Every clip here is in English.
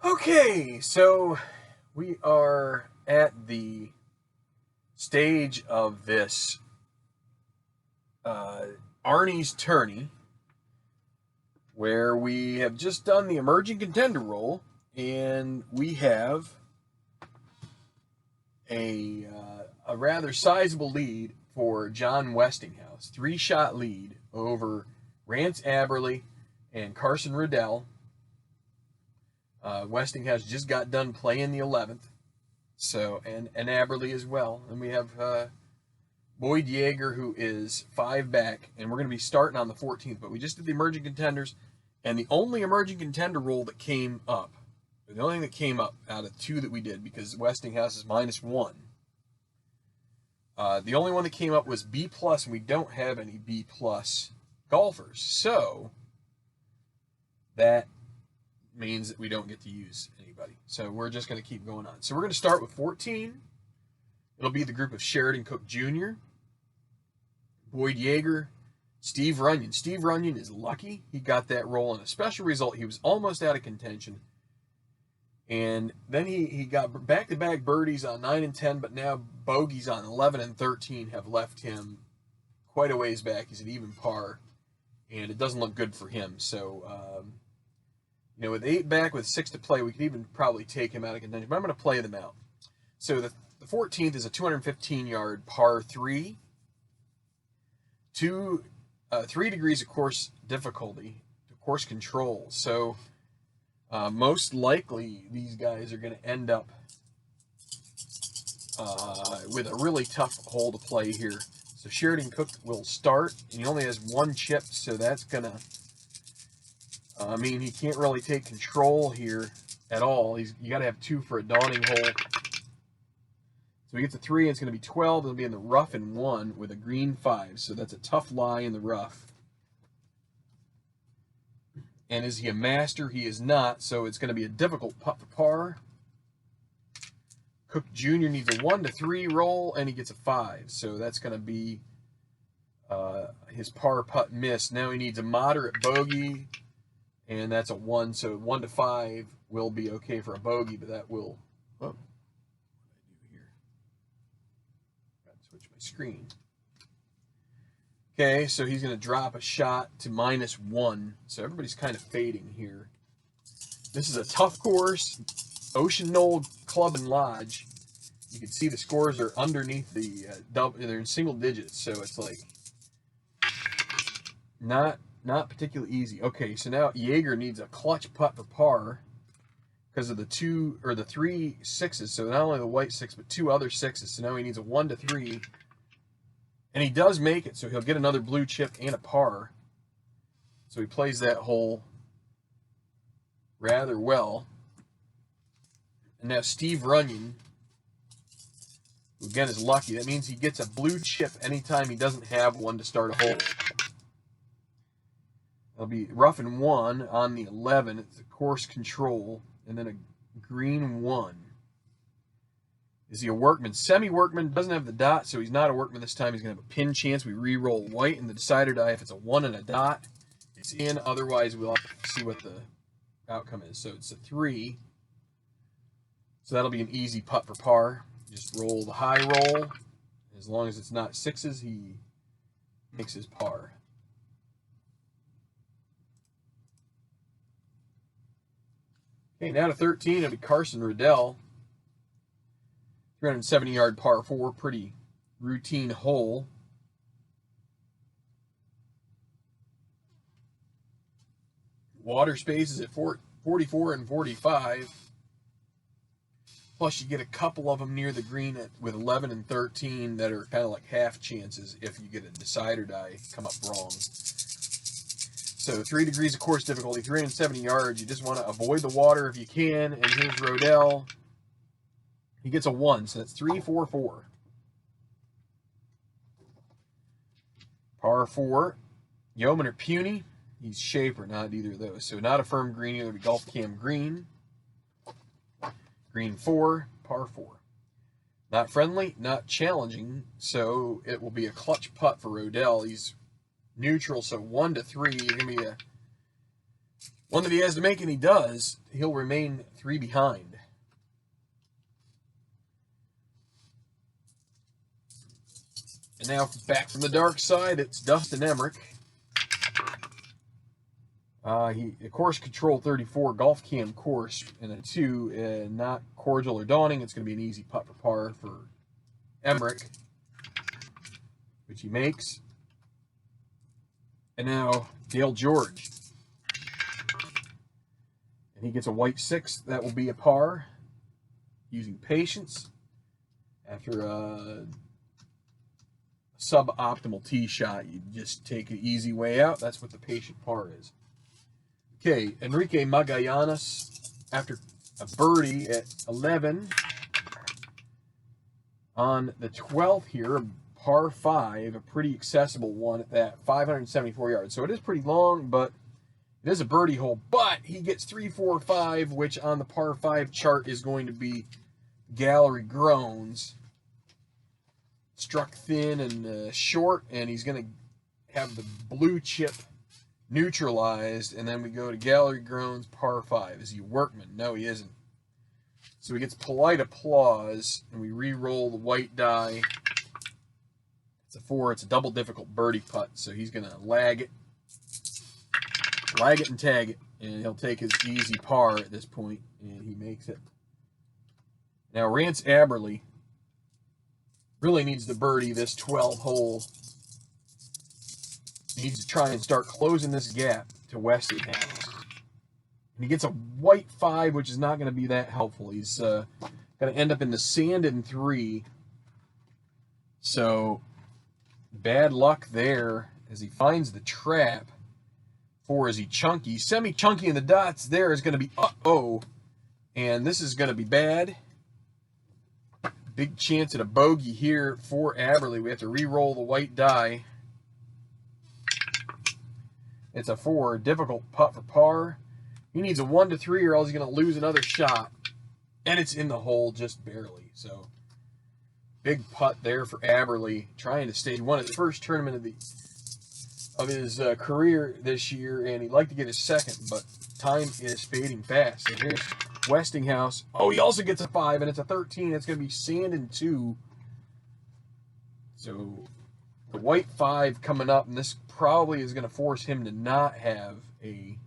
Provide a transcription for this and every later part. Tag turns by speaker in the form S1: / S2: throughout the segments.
S1: Okay, so we are at the stage of this uh, Arnie's Tourney, where we have just done the emerging contender roll, and we have a rather sizable lead for John Westinghouse. 3-shot lead over Rance Aberley and Carson Riddell. Westinghouse just got done playing the 11th, so and Aberley as well. And we have Boyd Yeager, who is 5 back, and we're going to be starting on the 14th. But we just did the emerging contenders, and the only emerging contender roll that came up, the only thing that came up out of 2 that we did, because Westinghouse is -1. The only one that came up was B+, and we don't have any B+ golfers. So that means that we don't get to use anybody. So we're just going to keep going on. So we're going to start with 14. It'll be the group of Sheridan Cook Jr., Boyd Yeager, Steve Runyon. Steve Runyon is lucky. He got that roll in a special result. He was almost out of contention. And then he got back-to-back birdies on 9 and 10, but now bogeys on 11 and 13 have left him quite a ways back. He's at even par, and it doesn't look good for him. So, with 8 back with 6 to play, we could even probably take him out of contention, but I'm going to play them out. So the 14th is a 215-yard par 3. 3 degrees of course difficulty, course control. So most likely these guys are going to end up with a really tough hole to play here. So Sheridan Cook will start, and he only has 1 chip, so that's going to he can't really take control here at all. You got to have 2 for a dawning hole. So he gets a 3, and it's going to be 12. It'll be in the rough in 1 with a green 5. So that's a tough lie in the rough. And is he a master? He is not. So it's going to be a difficult putt for par. Cook Jr. needs a 1 to 3 roll, and he gets a 5. So that's going to be his par putt miss. Now he needs a moderate bogey, and that's a 1. So 1 to 5 will be okay for a bogey, but that will... Oh, what did I do here? Got to switch my screen. Okay, so he's going to drop a shot to -1. So everybody's kind of fading here. This is a tough course. Ocean Knoll Club and Lodge. You can see the scores are underneath the they're in single digits, so it's like not particularly easy. Okay, so now Yeager needs a clutch putt for par because of the 3 6s. So not only the white 6, but 2 other 6s. So now he needs a 1 to 3. And he does make it, so he'll get another blue chip and a par. So he plays that hole rather well. And now Steve Runyon, who again is lucky. That means he gets a blue chip anytime he doesn't have one to start a hole. It'll be rough in 1 on the 11. It's a course control, and then a green 1. Is he a workman? Semi-workman, doesn't have the dot, so he's not a workman this time. He's going to have a pin chance. We re-roll white in the decider die. If it's a 1 and a dot, it's in. Otherwise, we'll have to see what the outcome is. So it's a 3. So that'll be an easy putt for par. Just roll the high roll. As long as it's not 6s, he makes his par. Okay, now to 13. It'll be Carson Riddell. 370-yard par 4, pretty routine hole. Water spaces at 44 and 45. Plus, you get a couple of them near the green with 11 and 13 that are kind of like half chances if you get a decider die come up wrong. So 3 degrees of course difficulty, 370 yards. You just want to avoid the water if you can. And here's Rodell. He gets a 1, so that's 3, 4, 4. Par 4. Yeoman or Puny. He's Shaper, not either of those. So not a firm green, either be Golf Cam Green. Green 4, par 4. Not friendly, not challenging, so it will be a clutch putt for Rodell. He's neutral, so 1 to 3. You're going to be a one that he has to make, and he does, he'll remain 3 behind. And now back from the dark side, it's Dustin Emmerich. A course control 34 golf cam course and a 2, not cordial or daunting. It's going to be an easy putt for par for Emmerich, which he makes. And now Dale George. And he gets a white 6. That will be a par using patience after a suboptimal tee shot. You just take an easy way out. That's what the patient par is. Okay, Enrique Magallanes, after a birdie at 11, on the 12th here, a par 5, a pretty accessible one at that, 574 yards. So it is pretty long, but it is a birdie hole. But he gets 3, 4, 5, which on the par 5 chart is going to be gallery groans. Struck thin and short, and he's going to have the blue chip neutralized, and then we go to gallery groans, par 5. Is he a workman? No, he isn't. So he gets polite applause, and we re-roll the white die. It's a 4. It's a double difficult birdie putt, so he's going to lag it and tag it, and he'll take his easy par at this point, and he makes it. Now Rance Aberle really needs the birdie this 12th hole. He needs to try and start closing this gap to Westinghouse. And he gets a white 5, which is not going to be that helpful. He's going to end up in the sand in 3. So bad luck there as he finds the trap. 4, is he chunky? Semi-chunky in the dots there is going to be uh-oh. And this is going to be bad. Big chance at a bogey here for Aberle. We have to re-roll the white die. It's a 4. Difficult putt for par. He needs a 1 to 3 or else he's going to lose another shot. And it's in the hole just barely. So, big putt there for Aberle. Trying to stay. He won his first tournament of his career this year. And he'd like to get his second. But time is fading fast. And here's Westinghouse. Oh, he also gets a 5. And it's a 13. It's going to be sand in 2. So the white 5 coming up, and this probably is going to force him to not have a...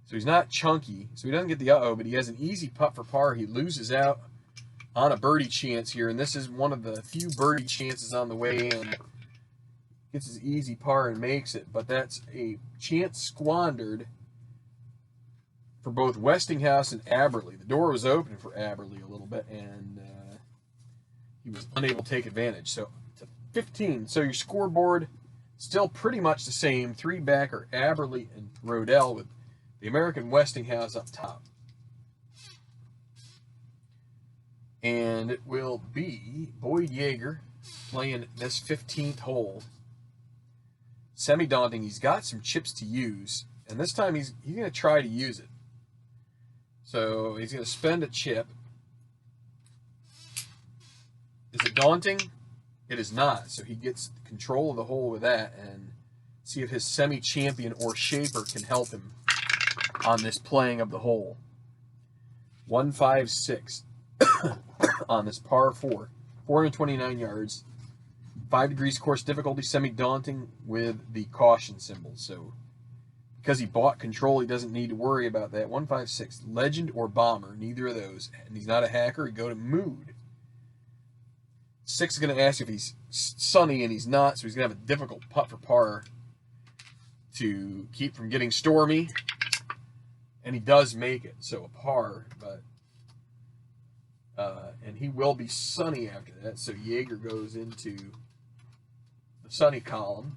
S1: So he's not chunky, so he doesn't get the uh-oh, but he has an easy putt for par. He loses out on a birdie chance here, and this is one of the few birdie chances on the way in. Gets his easy par and makes it, but that's a chance squandered for both Westinghouse and Aberle. The door was open for Aberle a little bit, and he was unable to take advantage. So 15. So your scoreboard still pretty much the same. 3 back are Aberle and Rodell with the American Westinghouse up top. And it will be Boyd Yeager playing this 15th hole. Semi-daunting. He's got some chips to use, and this time he's going to try to use it. So he's going to spend a chip. Is it daunting? It is not, so he gets control of the hole with that and see if his semi-champion or shaper can help him on this playing of the hole. 156 on this par 4, 429 yards, 5 degrees course difficulty, semi-daunting with the caution symbol. So because he bought control, he doesn't need to worry about that. 156, legend or bomber, neither of those. And he's not a hacker, he'd go to mood. 6 is going to ask if he's sunny, and he's not, so he's going to have a difficult putt for par to keep from getting stormy. And he does make it, so a par, but and he will be sunny after that, so Yeager goes into the sunny column.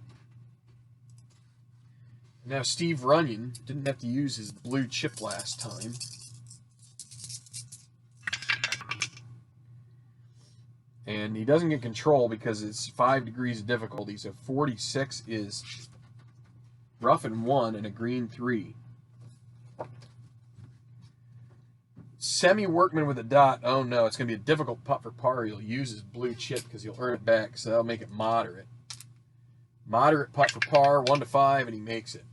S1: Now Steve Runyon didn't have to use his blue chip last time. And he doesn't get control because it's 5 degrees of difficulty. So 46 is rough and 1 and a green 3. Semi-workman with a dot. Oh no, it's going to be a difficult putt for par. He'll use his blue chip because he'll earn it back. So that'll make it moderate. Moderate putt for par, 1 to 5, and he makes it.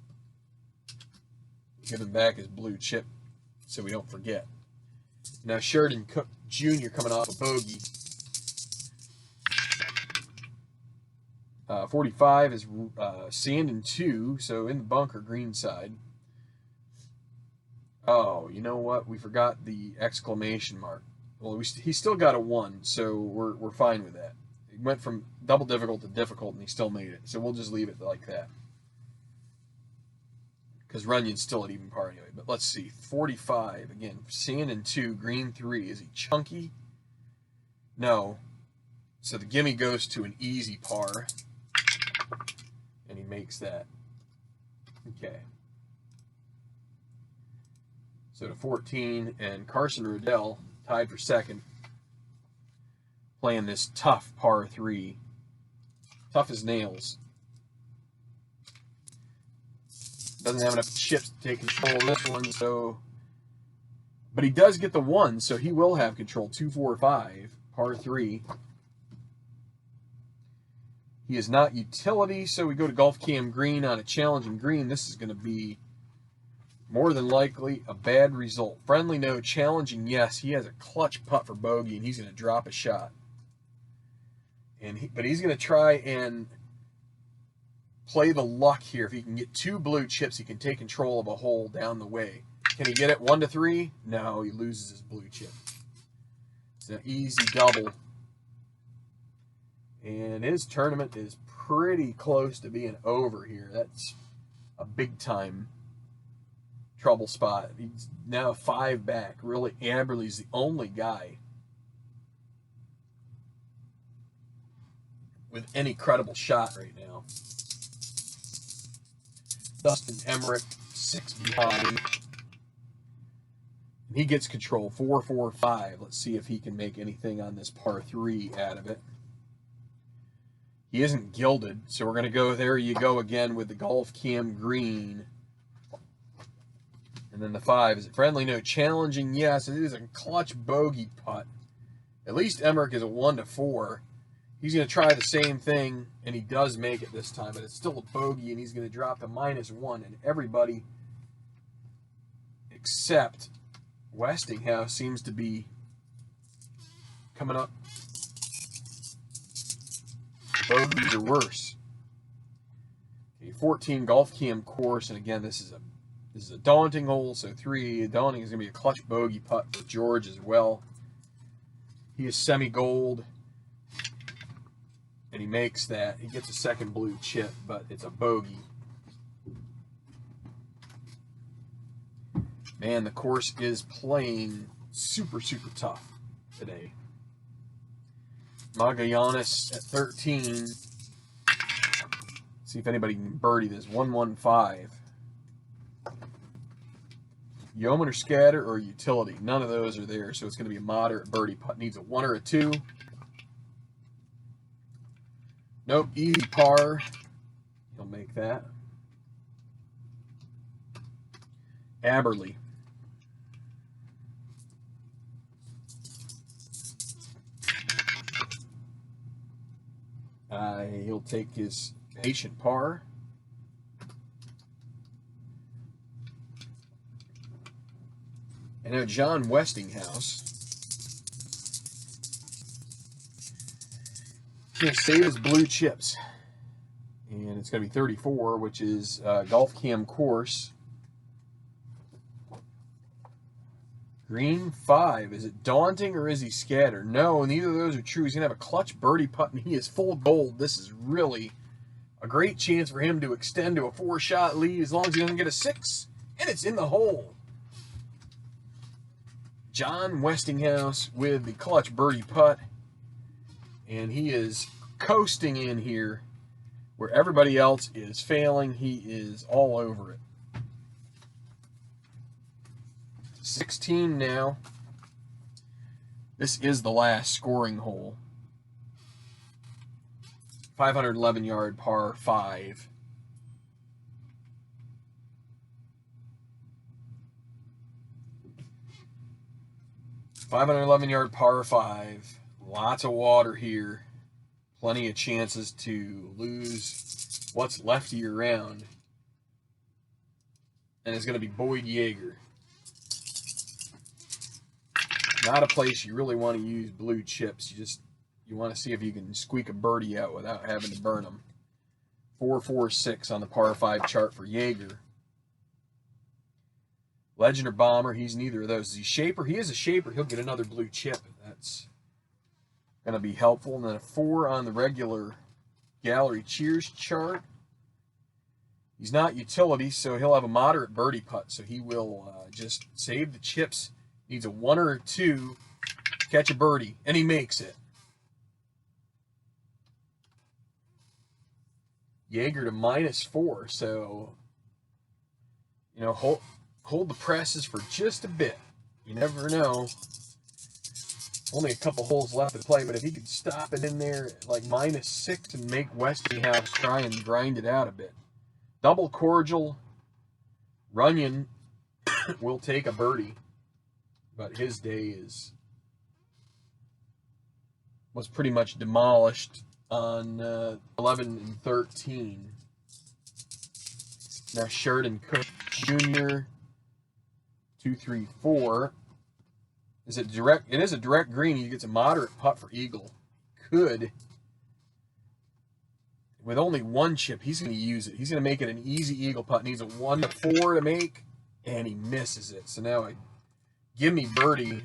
S1: give him back his blue chip so we don't forget. Now Sheridan Cook Jr. coming off a bogey. 45 is sand and 2, so in the bunker, green side. Oh, you know what? We forgot the exclamation mark. Well, he still got a 1, so we're fine with that. It went from double difficult to difficult, and he still made it. So we'll just leave it like that. Because Runyon's still at even par anyway. But let's see. 45, again, sand and 2, green 3. Is he chunky? No. So the gimme goes to an easy par. And he makes that. Okay. So to 14, and Carson Riddell tied for second, playing this tough par 3. Tough as nails. Doesn't have enough chips to take control of this one, so... But he does get the 1, so he will have control. 2, 4, 5, par 3. He is not utility, so we go to Golf Cam Green on a challenging green. This is going to be more than likely a bad result. Friendly, no. Challenging, yes. He has a clutch putt for bogey, and he's going to drop a shot. But he's going to try and play the luck here. If he can get 2 blue chips, he can take control of a hole down the way. Can he get it 1 to 3? No, he loses his blue chip. It's an easy double. And his tournament is pretty close to being over here. That's a big-time trouble spot. He's now 5 back. Really, Amberley's the only guy with any credible shot right now. Dustin Emmerich, 6 behind. And he gets control, 4, 4, 5. Let's see if he can make anything on this par 3 out of it. He isn't gilded, so we're going to go there you go again with the Golf Cam Green. And then the 5. Is it friendly? No. Challenging? Yes. It is a clutch bogey putt. At least Emmerich is a 1 to 4. He's going to try the same thing, and he does make it this time, but it's still a bogey, and he's going to drop to -1. And everybody except Westinghouse seems to be coming up. Bogeys are worse. Okay, 14 Golf Cam course, and again, this is a daunting hole. So 3 daunting is going to be a clutch bogey putt for George as well. He is semi-gold. And he makes that. He gets a second blue chip, but it's a bogey. Man, the course is playing super, super tough today. Magallanes at 13. See if anybody can birdie this. 115. Yeoman or scatter or utility. None of those are there, so it's going to be a moderate birdie putt. Needs a 1 or a 2. Nope, easy par. He'll make that. Aberley. He'll take his patient par. And now John Westinghouse. He's going to save his blue chips. And it's going to be 34, which is Golf Cam course. Green 5. Is it daunting or is he scattered? No, neither of those are true. He's going to have a clutch birdie putt, and he is full gold. This is really a great chance for him to extend to a 4-shot lead as long as he doesn't get a 6. And it's in the hole. John Westinghouse with the clutch birdie putt. And he is coasting in here where everybody else is failing. He is all over it. 16 now. This is the last scoring hole. 511-yard par 5. $511-yard par 5. Lots of water here. Plenty of chances to lose what's left of your round. and it's going to be Boyd Yeager. Not a place you really want to use blue chips. You want to see if you can squeak a birdie out without having to burn them. 4-4-6 on the par 5 chart for Yeager. Legend or Bomber, he's neither of those. Is he Shaper? He is a Shaper. He'll get another blue chip. That's going to be helpful. And then a 4 on the regular Gallery Cheers chart. He's not utility, so he'll have a moderate birdie putt. So he will just save the chips. Needs a 1 or a 2, catch a birdie, and he makes it. Yeager to -4, so, you know, hold the presses for just a bit. You never know. Only a couple holes left to play, but if he could stop it in there at like -6 and make Westinghouse try and grind it out a bit. Double cordial, Runyon will take a birdie, but his day was pretty much demolished on 11 and 13. Now Sheridan Cook Jr. 2-3-4. Is it direct? It is a direct green. He gets a moderate putt for eagle. Could, with only 1 chip, he's going to use it. He's going to make it an easy eagle putt. Needs a 1 to 4 to make, and he misses it. So now give me birdie,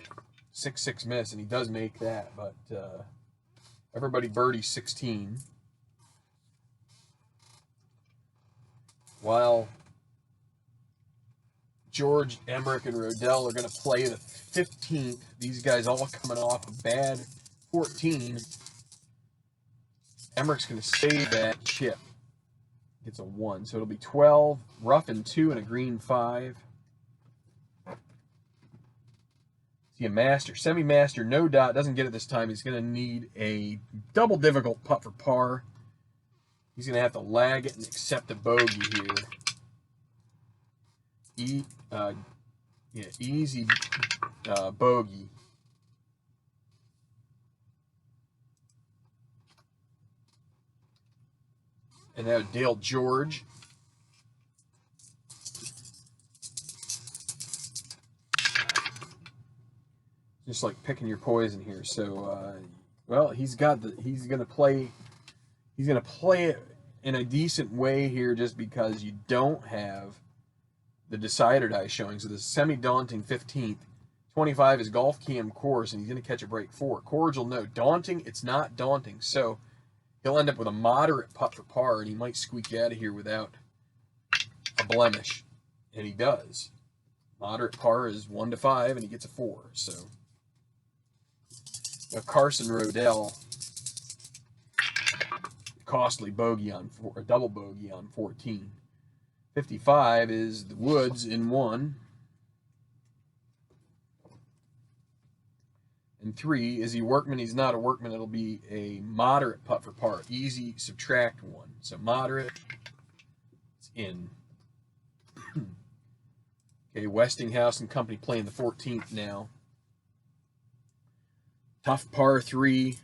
S1: 6-6 miss, and he does make that. But everybody birdie 16. While George, Emmerich, and Rodell are going to play the 15th. These guys all coming off a bad 14. Emmerich's going to save that chip. Gets a 1. So it'll be 12, rough and 2, and a green 5. See a master. Semi-master, no dot. Doesn't get it this time. He's going to need a double difficult putt for par. He's going to have to lag it and accept a bogey here. Easy bogey. And now Dale George. Just like picking your poison here. So, well, he's going to play it in a decent way here, just because you don't have the decider die showing. So this semi-daunting 15th. 25 is golf cam course, and he's going to catch a break 4. Cordial, no. Daunting, it's not daunting. So he'll end up with a moderate putt for par, and he might squeak out of here without a blemish. And he does. Moderate par is 1 to 5, and he gets a 4. So now Carson Rodell, costly bogey on 4, a double bogey on 14. 55 is the Woods in 1. And 3, is he workman? He's not a workman. It'll be a moderate putt for par. Easy, subtract 1. So moderate, it's in. Okay, Westinghouse and company playing the 14th now. Tough par 3.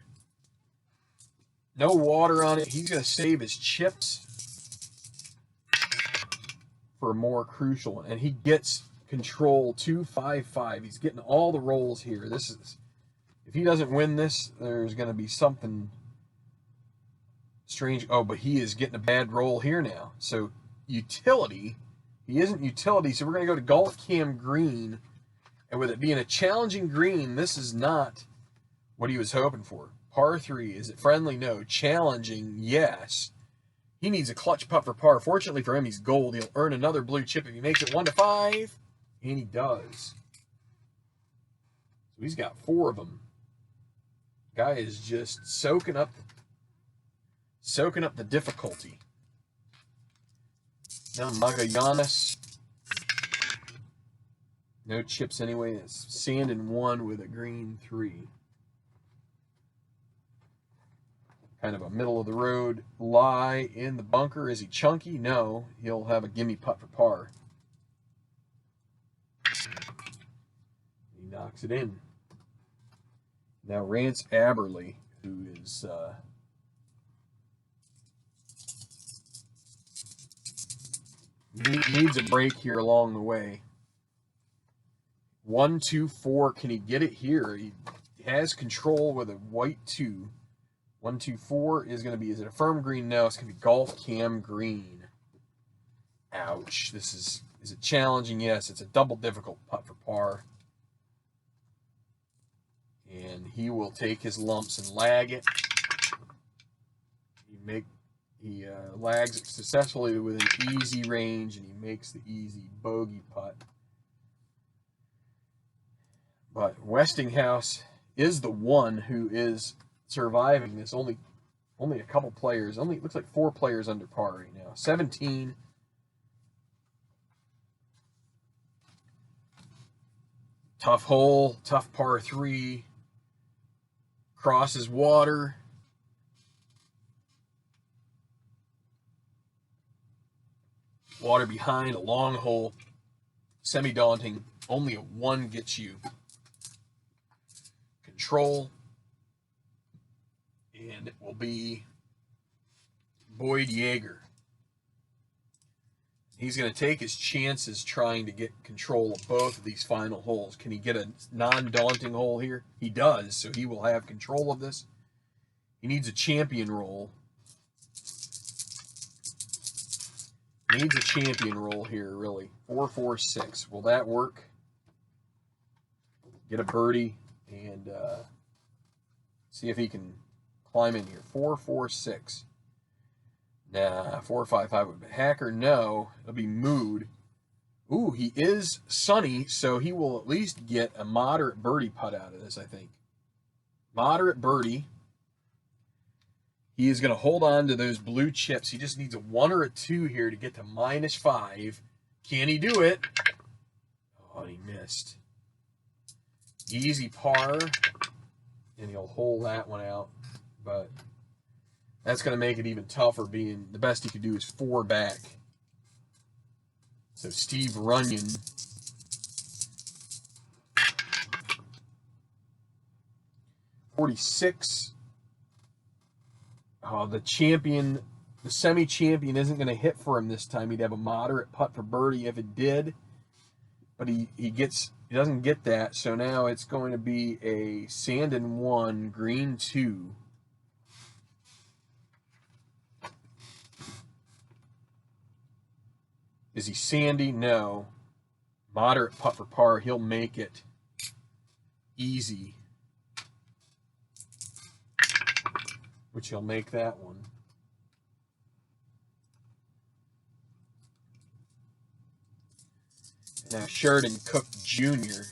S1: No water on it. He's going to save his chips for a more crucial one. And he gets control 2-5-5. He's getting all the rolls here. This is, if he doesn't win this, there's going to be something strange. Oh, but he is getting a bad roll here now. So utility, he isn't utility. So we're going to go to golf cam green. And with it being a challenging green, this is not what he was hoping for. Par 3, is it friendly? No. Challenging? Yes. He needs a clutch putt for par. Fortunately for him, he's gold. He'll earn another blue chip if he makes it 1 to 5. And he does. So he's got 4 of them. Guy is just soaking up the difficulty. Now Magallanes. No chips anyway. It's sand in 1 with a green 3. Kind of a middle-of-the-road lie in the bunker. Is he chunky? No. He'll have a gimme putt for par. He knocks it in. Now Rance Aberley, who is He needs a break here along the way. 1, 2, 4. Can he get it here? He has control with a white 2. 1, 2, 4 is going to be, is it a firm green? No, it's going to be golf cam green. Ouch. Is it challenging? Yes, it's a double difficult putt for par. And he will take his lumps and lag it. He lags it successfully with an easy range, and he makes the easy bogey putt. But Westinghouse is the one who is surviving this. Only a couple players. It looks like 4 players under par right now. 17. Tough hole, tough par 3. Crosses water. Water behind, a long hole. Semi-daunting. Only a 1 gets you control. And it will be Boyd Yeager. He's going to take his chances trying to get control of both of these final holes. Can he get a non-daunting hole here? He does, so he will have control of this. He needs a champion roll. Needs a champion roll here, really. 4, 4, 6. Will that work? Get a birdie and see if he can climb in here. 4, 4, 6. Nah, 4, 5, 5 would be Hacker. No, it'll be Mood. Ooh, he is sunny, so he will at least get a moderate birdie putt out of this, I think. Moderate birdie. He is going to hold on to those blue chips. He just needs a 1 or a 2 here to get to -5. Can he do it? Oh, he missed. Easy par. And he'll hold that one out. But that's going to make it even tougher, being the best he could do is 4 back. So Steve Runyon. .46. Oh, the champion, the semi-champion isn't going to hit for him this time. He'd have a moderate putt for birdie if it did. But he doesn't get that. So now it's going to be a sand and 1, green 2. Is he sandy? No. Moderate putt for par. He'll make it easy. Which he'll make that one. Now Sheridan Cook Jr.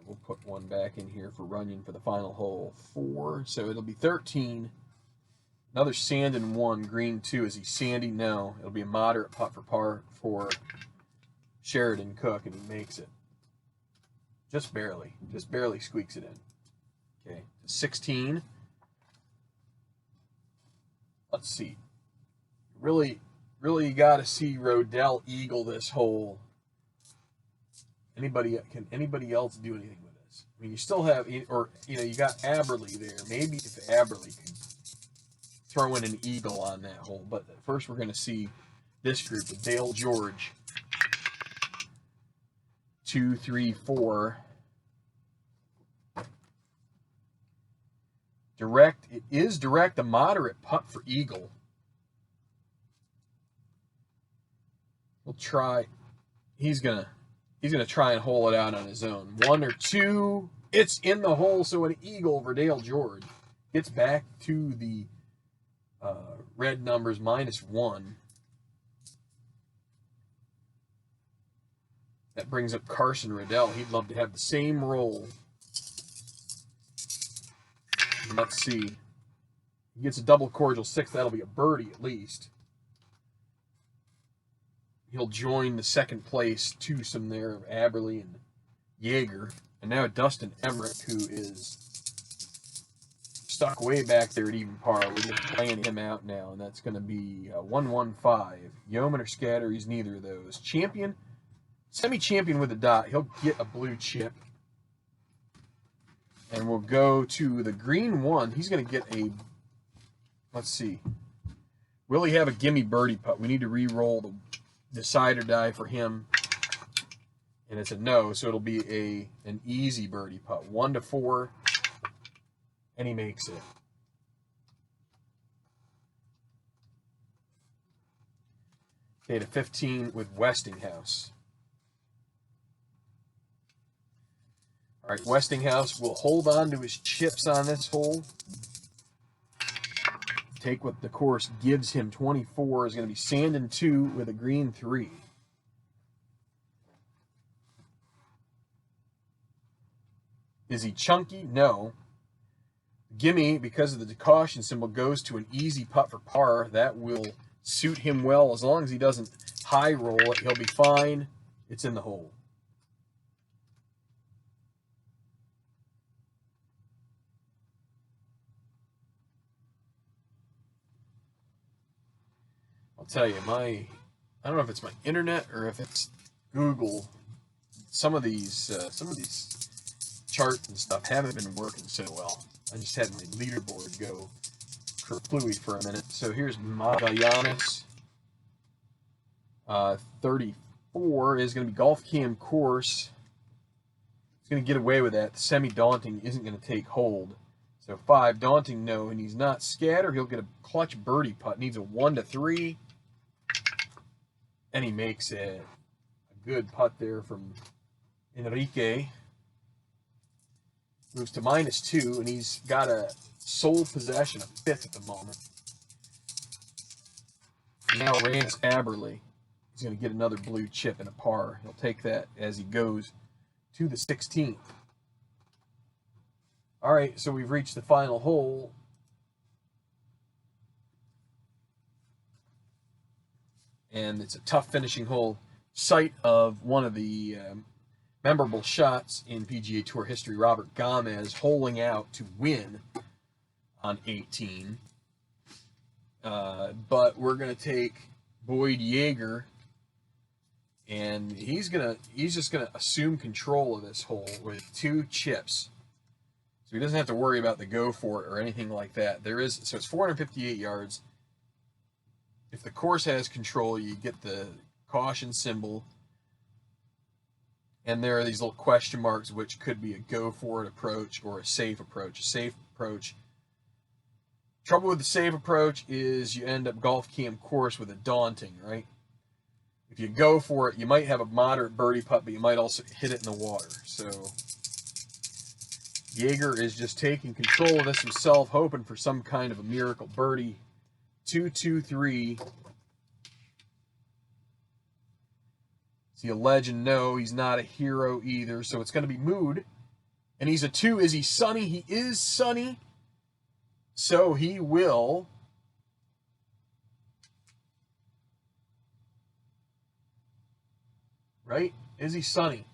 S1: We'll put 1 back in here for Runyon for the final hole. 4. So it'll be 13. Another sand and 1, green 2. Is he sandy? No. It'll be a moderate putt for par for Sheridan Cook, and he makes it. Just barely. Just barely squeaks it in. Okay, 16. Let's see. Really you got to see Rodell eagle this hole. Can anybody else do anything with this? I mean, you still have, or you got Aberley there. Maybe if Aberley could throw in an eagle on that hole. But first, we're going to see this group with Dale George. 2, 3, 4. Direct. It is direct. A moderate putt for eagle. We'll try. He's gonna try and hole it out on his own. 1 or 2. It's in the hole. So an eagle for Dale George. Gets back to the red numbers, -1. That brings up Carson Rodell. He'd love to have the same roll. Let's see. He gets a double cordial 6. That'll be a birdie at least. He'll join the second place twosome there of Aberley and Yeager. And now Dustin Emmerich, who is stuck way back there at even par. We're just playing him out now, and that's going to be 1-1-5. Yeoman or Scatter, he's neither of those. Champion, semi-champion with a dot. He'll get a blue chip. And we'll go to the green 1. He's going to get a, let's see. Will he have a gimme birdie putt? We need to re-roll the decide or die for him. And it's a no, so it'll be an easy birdie putt. 1 to 4, and he makes it. Okay, to 15 with Westinghouse. All right, Westinghouse will hold on to his chips on this hole. Take what the course gives him. 24 is going to be sand and 2 with a green 3. Is he chunky? No. Gimme, because of the caution symbol, goes to an easy putt for par. That will suit him well. As long as he doesn't high roll it, he'll be fine. It's in the hole. I'll tell you, I don't know if it's my internet or if it's Google. Some of these charts and stuff haven't been working so well. I just had my leaderboard go kerplooey for a minute. So here's Magallanes. 34 is going to be Golf Cam course. He's going to get away with that. The semi-daunting isn't going to take hold. So 5, daunting, no, and he's not scatter. He'll get a clutch birdie putt. Needs a 1 to 3. And he makes it. A good putt there from Enrique. Moves to -2, and he's got a sole possession of 5th at the moment. Now Rance Aberley. He's going to get another blue chip and a par. He'll take that as he goes to the 16th. All right, so we've reached the final hole. And it's a tough finishing hole. Site of one of the memorable shots in PGA Tour history, Robert Gomez holing out to win on 18. But we're going to take Boyd Yeager, and he's just going to assume control of this hole with 2 chips. So he doesn't have to worry about the go for it or anything like that. So it's 458 yards. If the course has control, you get the caution symbol. And there are these little question marks, which could be a go-for-it approach or a safe approach. A safe approach. Trouble with the safe approach is you end up Golf Cam course with a daunting, right? If you go for it, you might have a moderate birdie putt, but you might also hit it in the water. So Yeager is just taking control of this himself, hoping for some kind of a miracle birdie. 2-2-3. Is he a legend? No, he's not a hero either. So it's going to be Mood. And he's a 2. Is he sunny? He is sunny. So he will right? Is he sunny?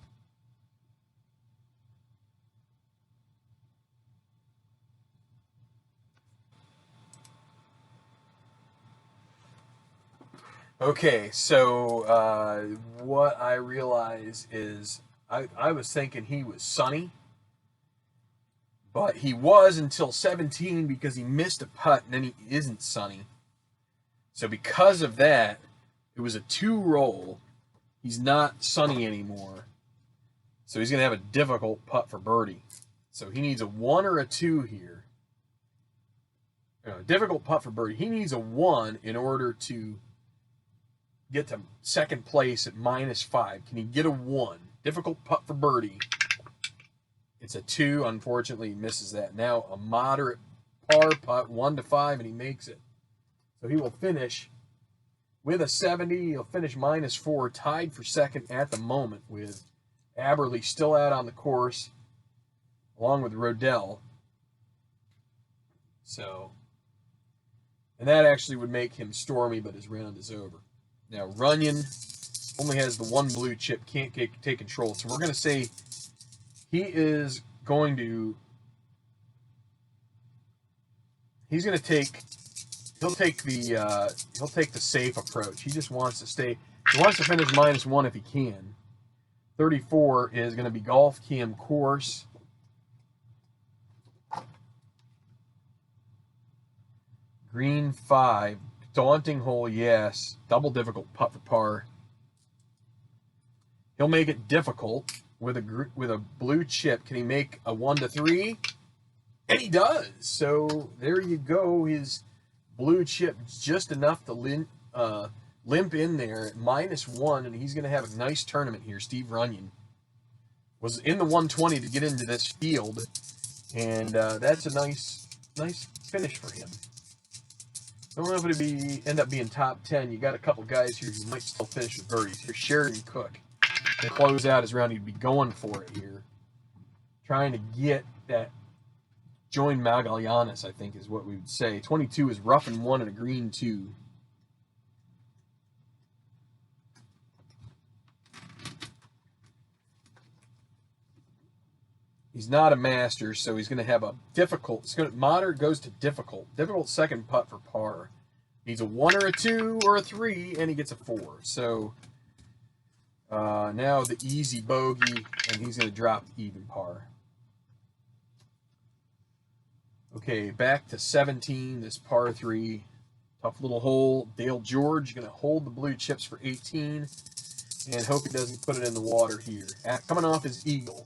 S1: Okay, so what I realize is I was thinking he was sunny, but he was until 17 because he missed a putt, and then he isn't sunny. So because of that, it was a 2 roll. He's not sunny anymore. So he's going to have a difficult putt for birdie. So he needs a 1 or a 2 here. Difficult putt for birdie. He needs a 1 in order to get to second place at -5. Can he get a 1? Difficult putt for birdie. It's a 2. Unfortunately, he misses that. Now a moderate par putt, 1 to 5, and he makes it. So he will finish with a 70. He'll finish -4, tied for second at the moment with Aberley still out on the course, along with Rodell. So, and that actually would make him stormy, but his round is over. Now, Runyon only has the 1 blue chip, can't take control. So we're going to say he is going to, he's going to take, he'll take the safe approach. He just wants to stay, he wants to finish -1 if he can. 34 is going to be Golf Cam course. Green 5. Daunting hole, yes. Double difficult putt for par. He'll make it difficult with a blue chip. Can he make a 1-3? And he does. So there you go. His blue chip just enough to limp in there at -1, and he's going to have a nice tournament here. Steve Runyon was in the 120 to get into this field, and that's a nice finish for him. I don't know if it'll end up being top 10. You got a couple guys here who might still finish with birdies. Here's Sheridan Cook. To close out his round, he'd be going for it here. Trying to get that join Magallanes, I think is what we would say. 22 is rough and 1 and a green 2. He's not a master, so he's going to have a difficult. Moderate goes to difficult. Difficult second putt for par. Needs a 1 or a 2 or a 3, and he gets a 4. So now the easy bogey, and he's going to drop even par. Okay, back to 17, this par 3. Tough little hole. Dale George going to hold the blue chips for 18 and hope he doesn't put it in the water here. Coming off his eagle.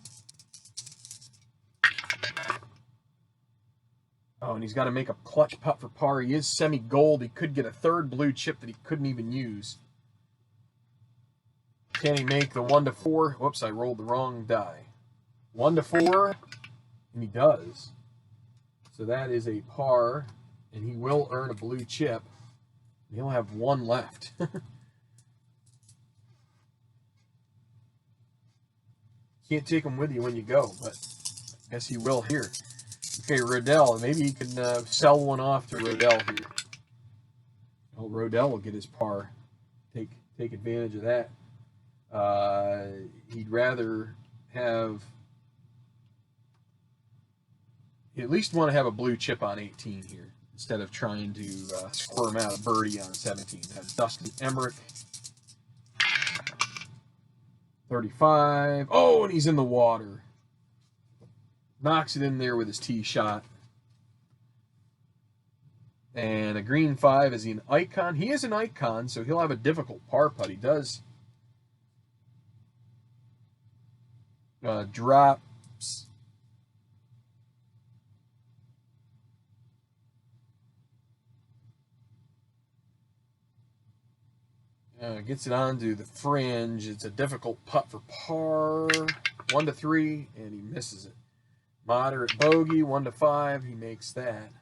S1: Oh, and he's got to make a clutch putt for par. He is semi-gold. He could get a third blue chip that he couldn't even use. Can he make the 1-4? Whoops, I rolled the wrong die. 1-4, and he does. So that is a par, and he will earn a blue chip. He'll have 1 left. Can't take him with you when you go, but I guess he will here. Okay, Rodell. Maybe he can sell one off to Rodell here. Well, Rodell will get his par. Take advantage of that. He'd rather have... You at least want to have a blue chip on 18 here instead of trying to squirm out a birdie on 17. That's Dustin Emmerich. 35. Oh, and he's in the water. Knocks it in there with his tee shot. And a green 5. Is he an icon? He is an icon, so he'll have a difficult par putt. He does drops. Gets it onto the fringe. It's a difficult putt for par. 1-3, and he misses it. Moderate bogey, 1-5. He makes that.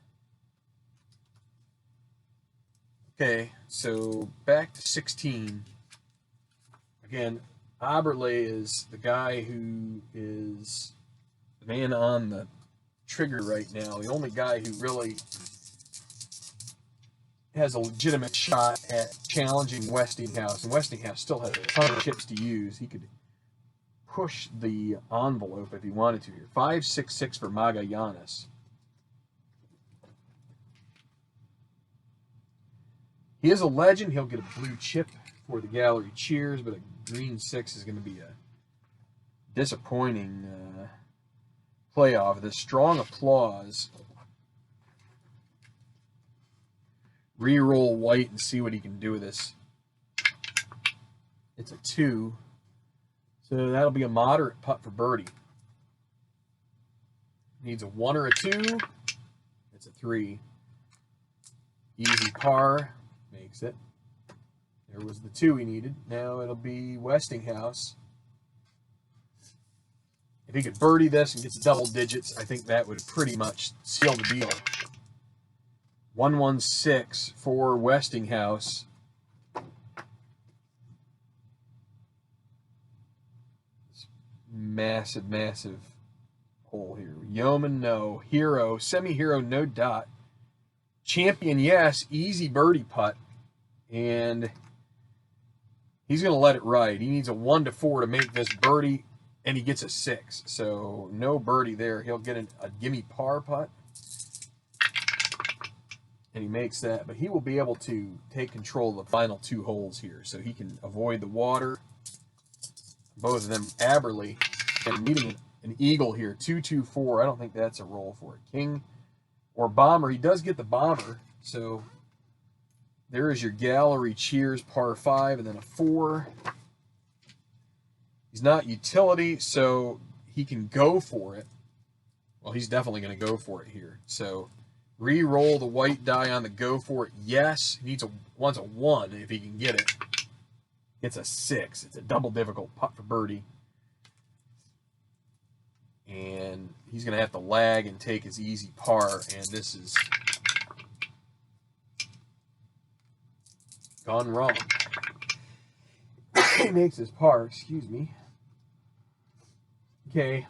S1: Okay, so back to 16. Again, Oberle is the guy who is the man on the trigger right now. The only guy who really has a legitimate shot at challenging Westinghouse, and Westinghouse still has a ton of chips to use. He could push the envelope if he wanted to here. 5-6-6 for Magallanes. He is a legend. He'll get a blue chip for the gallery cheers, but a green 6 is going to be a disappointing playoff. The strong applause. Reroll white and see what he can do with this. It's a 2. So that'll be a moderate putt for birdie. Needs a 1 or a 2. It's a 3. Easy par. Makes it. There was the 2 he needed. Now it'll be Westinghouse. If he could birdie this and gets double digits, I think that would pretty much seal the deal. 1-1-6 for Westinghouse. Massive, massive hole here. Yeoman, no. Hero, semi-hero, no dot. Champion, yes. Easy birdie putt. And he's going to let it ride. He needs a 1-4 to make this birdie, and he gets a 6. So no birdie there. He'll get a gimme par putt. And he makes that, but he will be able to take control of the final 2 holes here, so he can avoid the water. Both of them, Aberle, and needing an eagle here, 2-2-4. I don't think that's a roll for it. King or bomber. He does get the bomber, so there is your gallery cheers par 5 and then a 4. He's not utility, so he can go for it. Well, he's definitely going to go for it here. So re-roll the white die on the go for it. Yes, he wants a 1 if he can get it. It's a 6. It's a double difficult putt for birdie. And he's going to have to lag and take his easy par, and this is gone wrong. He makes his par, excuse me. Okay.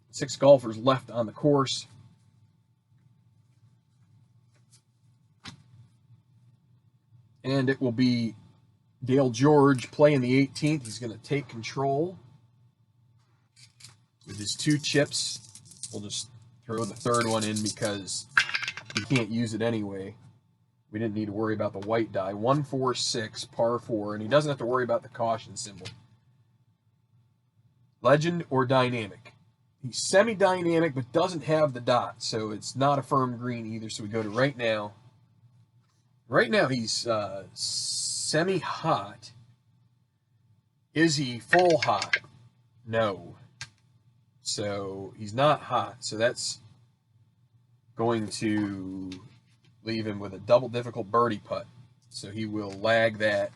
S1: 6 golfers left on the course. And it will be Dale George playing the 18th. He's going to take control with his 2 chips. We'll just throw the 3rd one in because he can't use it anyway. We didn't need to worry about the white die. 1, 4, 6, par 4, and he doesn't have to worry about the caution symbol. Legend or dynamic? He's semi-dynamic, but doesn't have the dot, so it's not a firm green either. So we go to right now. Right now he's semi-hot. Is he full hot? No. So he's not hot. So that's going to leave him with a double difficult birdie putt. So he will lag that.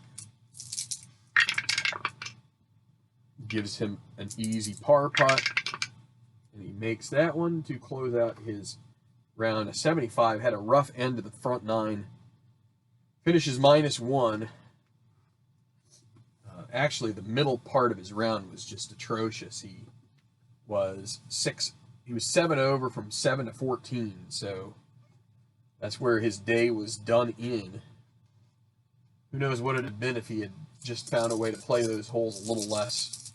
S1: Gives him an easy par putt. And he makes that one to close out his round. A 75. Had a rough end to the front 9. Finishes -1. Actually, the middle part of his round was just atrocious. He was 7 over from 7 to 14. So that's where his day was done in. Who knows what it would have been if he had just found a way to play those holes a little less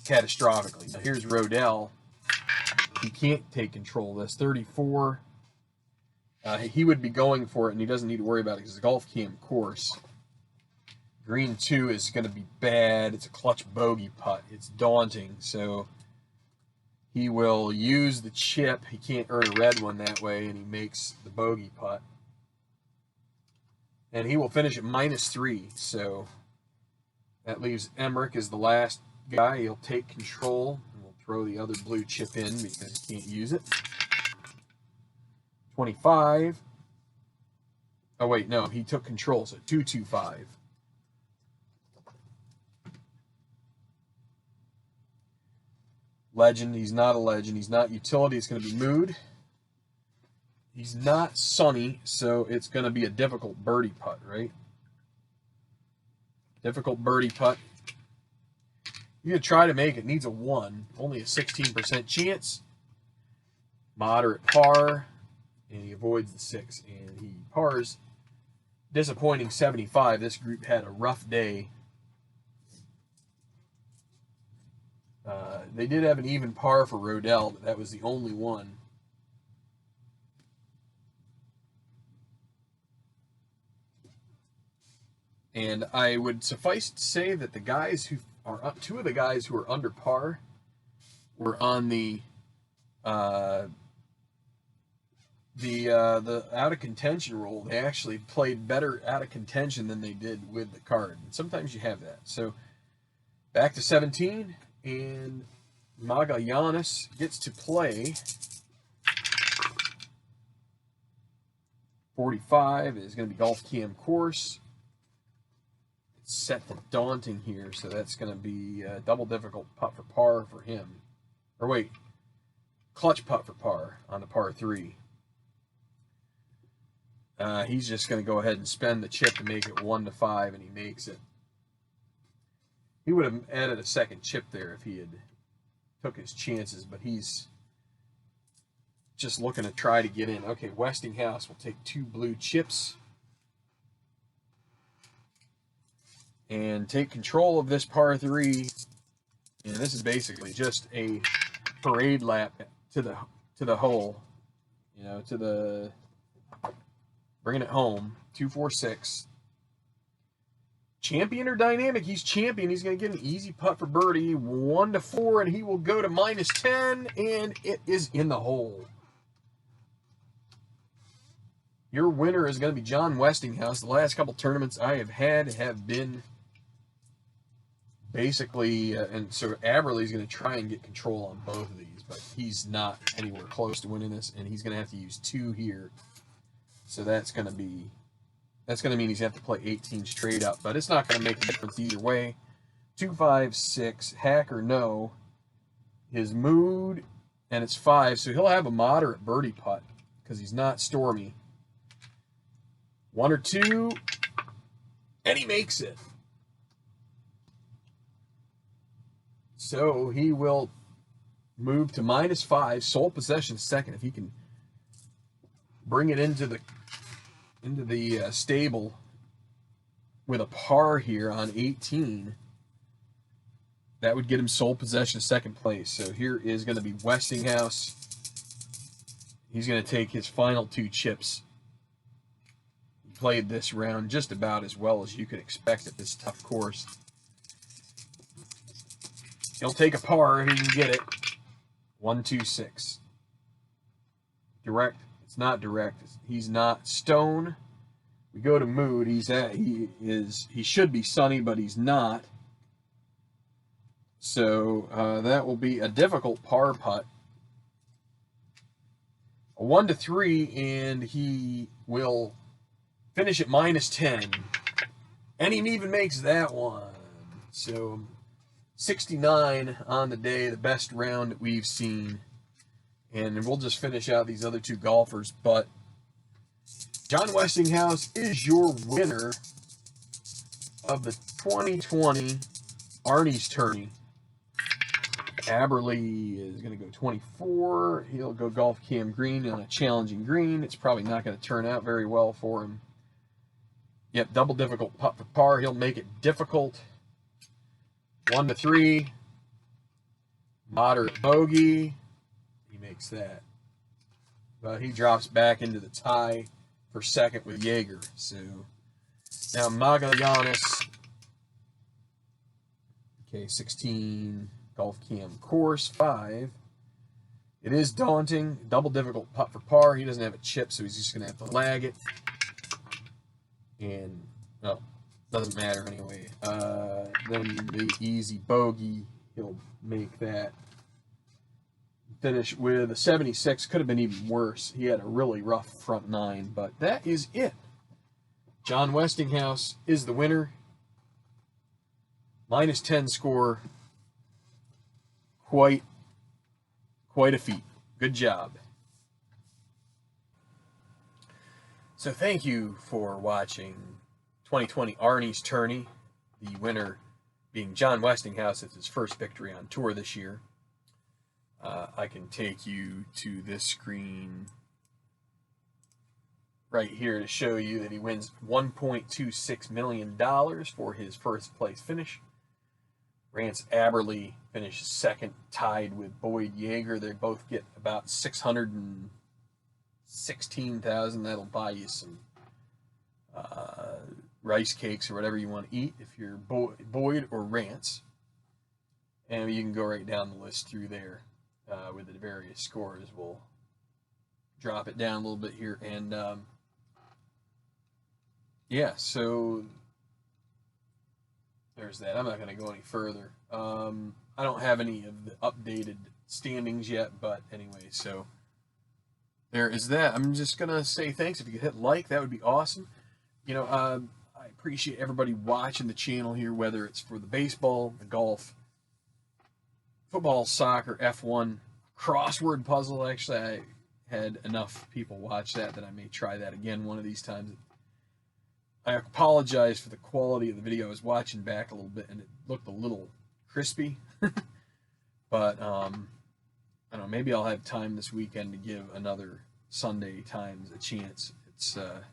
S1: catastrophically. Now here's Rodell. He can't take control of this. 34. He would be going for it, and he doesn't need to worry about it because it's a golf cam course. Green 2 is going to be bad. It's a clutch bogey putt. It's daunting, so he will use the chip. He can't earn a red one that way, and he makes the bogey putt. And he will finish at -3, so that leaves Emmerich as the last guy. He'll take control, and we'll throw the other blue chip in because he can't use it. 25. Oh, wait, no, he took control, so 225. Legend, he's not a legend. He's not utility. It's going to be mood. He's not sunny, so it's going to be a difficult birdie putt, right? Difficult birdie putt. You're going to try to make it. Needs a 1. Only a 16% chance. Moderate par. And he avoids the 6. And he pars. Disappointing 75. This group had a rough day. They did have an even par for Rodell, but that was the only one. And I would suffice to say that the guys who are 2 of the guys who are under par were on the out of contention roll. They actually played better out of contention than they did with the card. And sometimes you have that. So back to 17, and Magallanes gets to play. 45 is going to be golf cam course. It's set to daunting here, so that's going to be a double difficult putt for par for him. Or wait, clutch putt for par on the par 3. He's just going to go ahead and spend the chip to make it 1-5, and he makes it. He would have added a second chip there if he had took his chances, but he's just looking to try to get in. Okay, Westinghouse will take 2 blue chips and take control of this par 3. And this is basically just a parade lap to the hole, you know, to the bringing it home. 2, 4, 6. Champion or dynamic? He's champion. He's going to get an easy putt for birdie. 1-4, and he will go to -10, and it is in the hole. your winner is going to be John Westinghouse. The last couple tournaments I have had have been basically, and so Aberley's going to try and get control on both of these, but he's not anywhere close to winning this, and he's going to have to use 2 here. So that's going to mean he's going to have to play 18 straight up, but it's not going to make a difference either way. 2, 5, 6, hack or no. His mood, and it's 5, so he'll have a moderate birdie putt because he's not stormy. 1 or 2, and he makes it. So he will move to -5, sole possession second. If he can bring it into the stable with a par here on 18, that would get him sole possession second place. So here is going to be Westinghouse. He's going to take his final 2 chips. He played this round just about as well as you could expect at this tough course. He'll take a par if he can get it. 1, 2, 6. Direct. It's not direct. He's not stone. We go to mood. He should be sunny, but he's not. So that will be a difficult par putt. A 1 to 3, and he will finish at -10. And he even makes that one. So 69 on the day, the best round that we've seen. And we'll just finish out these other 2 golfers. But John Westinghouse is your winner of the 2020 Arnie's Tourney. Aberley is going to go 24. He'll go golf Cam Green on a challenging green. It's probably not going to turn out very well for him. Yep, double difficult putt for par. He'll make it difficult. 1 to 3. Moderate bogey. He makes that. But he drops back into the tie for second with Jaeger. So now Magallanes. Okay, 16. Golf Cam course 5. It is daunting. Double difficult putt for par. He doesn't have a chip, so he's just going to have to lag it. And, well, doesn't matter anyway. Then the easy bogey, he'll make that. Finish with a 76. Could have been even worse. He had a really rough front 9, but that is it. John Westinghouse is the winner. -10 score. Quite a feat. Good job. So thank you for watching 2020 Arnie's Tourney. The winner being John Westinghouse. It's his first victory on tour this year. I can take you to this screen right here to show you that he wins $1.26 million for his first place finish. Rance Aberley finishes second, tied with Boyd Yeager. They both get about $616,000. That'll buy you some rice cakes or whatever you want to eat if you're Boyd or Rance. And you can go right down the list through there with the various scores. We'll drop it down a little bit here. And yeah, so there's that. I'm not going to go any further. I don't have any of the updated standings yet, but anyway, so there is that. I'm just going to say thanks. If you could hit like, that would be awesome. You know, I appreciate everybody watching the channel here, whether it's for the baseball, the golf, football, soccer, F1, crossword puzzle. Actually, I had enough people watch that I may try that again one of these times. I apologize for the quality of the video. I was watching back a little bit and it looked a little crispy. But I don't know, maybe I'll have time this weekend to give another Sunday Times a chance. It's I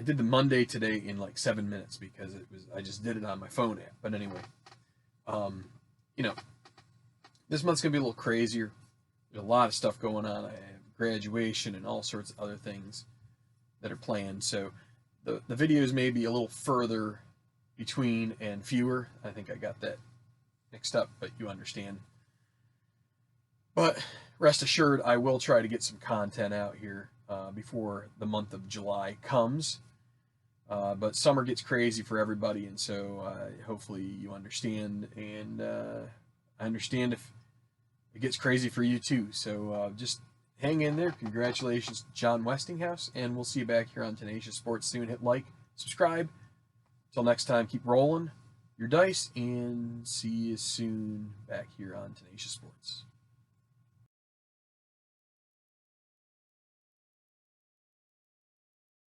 S1: did the Monday today in like 7 minutes because I just did it on my phone app. But anyway, you know, this month's gonna be a little crazier. There's a lot of stuff going on. I have graduation and all sorts of other things that are planned. So the videos may be a little further between and fewer. I think I got that mixed up, but you understand. But rest assured, I will try to get some content out here before the month of July comes. But summer gets crazy for everybody, and so hopefully you understand, and I understand if it gets crazy for you too. So just hang in there. Congratulations to John Westinghouse, and we'll see you back here on Tenacious Sports soon. Hit like, subscribe. Till next time, keep rolling your dice, and see you soon back here on Tenacious Sports.